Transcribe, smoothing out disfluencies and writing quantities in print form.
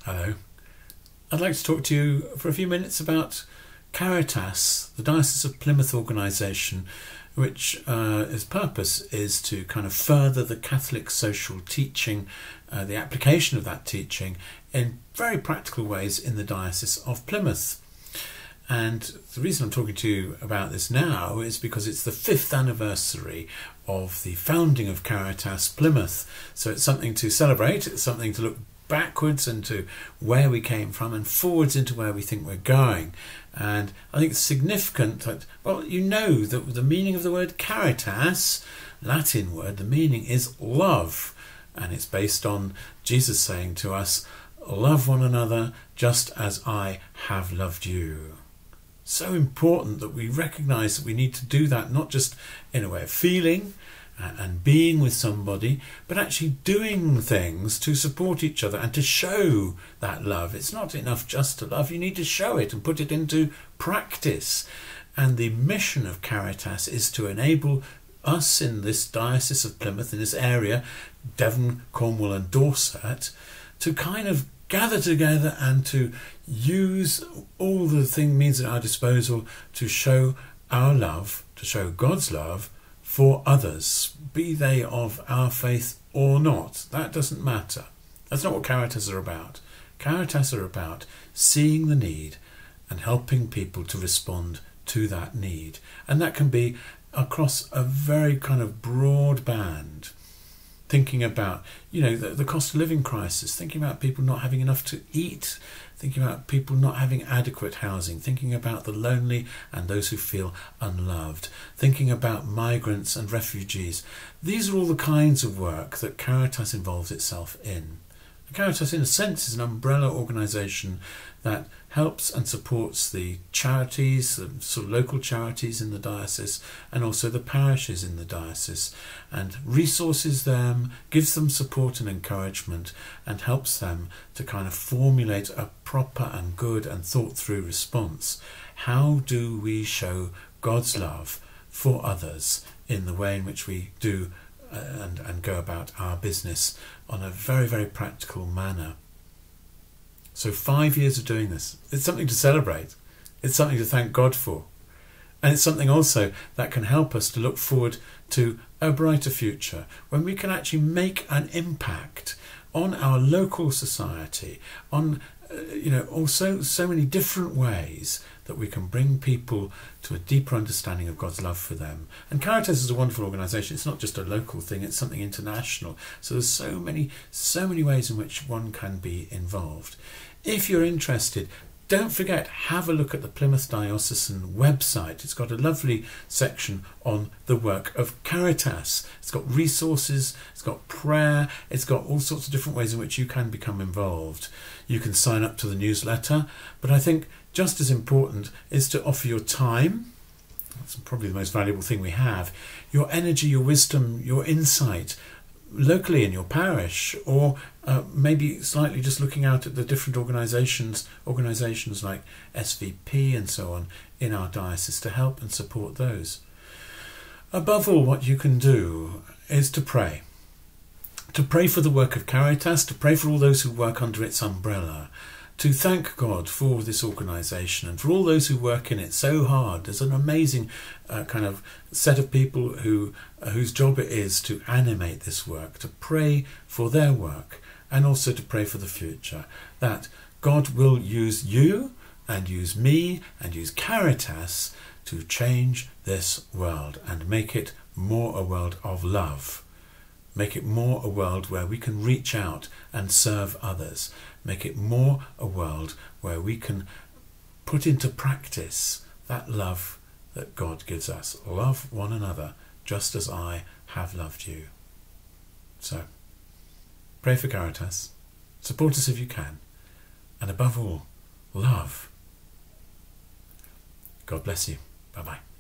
Hello. I'd like to talk to you for a few minutes about Caritas, the Diocese of Plymouth organisation, which its purpose is to kind of further the Catholic social teaching, the application of that teaching in very practical ways in the Diocese of Plymouth. And the reason I'm talking to you about this now is because it's the 5th anniversary of the founding of Caritas Plymouth. So it's something to celebrate, it's something to look backwards into where we came from and forwards into where we think we're going. And I think it's significant that, well, you know that the meaning of the word caritas, Latin word, the meaning is love. And it's based on Jesus saying to us, love one another just as I have loved you. So important that we recognise that we need to do that, not just in a way of feeling and being with somebody, but actually doing things to support each other and to show that love. It's not enough just to love, you need to show it and put it into practice. And the mission of Caritas is to enable us in this Diocese of Plymouth, in this area, Devon, Cornwall and Dorset, to kind of gather together and to use all the means at our disposal to show our love, to show God's love for others, be they of our faith or not. That doesn't matter. That's not what Caritas are about. Caritas are about seeing the need and helping people to respond to that need. And that can be across a very kind of broad band. Thinking about, the cost of living crisis, thinking about people not having enough to eat, thinking about people not having adequate housing, thinking about the lonely and those who feel unloved, thinking about migrants and refugees. These are all the kinds of work that Caritas involves itself in. Caritas, in a sense, is an umbrella organisation that helps and supports the charities, the sort of local charities in the diocese, and also the parishes in the diocese, and resources them, gives them support and encouragement, and helps them to kind of formulate a proper and good and thought through response. How do we show God's love for others in the way in which we do and go about our business on a very, very practical manner? So 5 years of doing this, it's something to celebrate. It's something to thank God for. And it's something also that can help us to look forward to a brighter future when we can actually make an impact on our local society, on also so many different ways that we can bring people to a deeper understanding of God's love for them. And Caritas is a wonderful organisation. It's not just a local thing, it's something international. So there's so many ways in which one can be involved. If you're interested, don't forget, have a look at the Plymouth Diocesan website. It's got a lovely section on the work of Caritas. It's got resources, it's got prayer, it's got all sorts of different ways in which you can become involved. You can sign up to the newsletter, but I think just as important is to offer your time. That's probably the most valuable thing we have. Your energy, your wisdom, your insight, locally in your parish, or maybe slightly just looking out at the different organisations like SVP and so on in our diocese to help and support those. Above all, what you can do is to pray. To pray for the work of Caritas, to pray for all those who work under its umbrella, to thank God for this organisation and for all those who work in it so hard. There's an amazing kind of set of people whose job it is to animate this work, to pray for their work and also to pray for the future, that God will use you and use me and use Caritas to change this world and make it more a world of love. Make it more a world where we can reach out and serve others. Make it more a world where we can put into practice that love that God gives us. Love one another just as I have loved you. So, pray for Caritas. Support us if you can. And above all, love. God bless you. Bye-bye.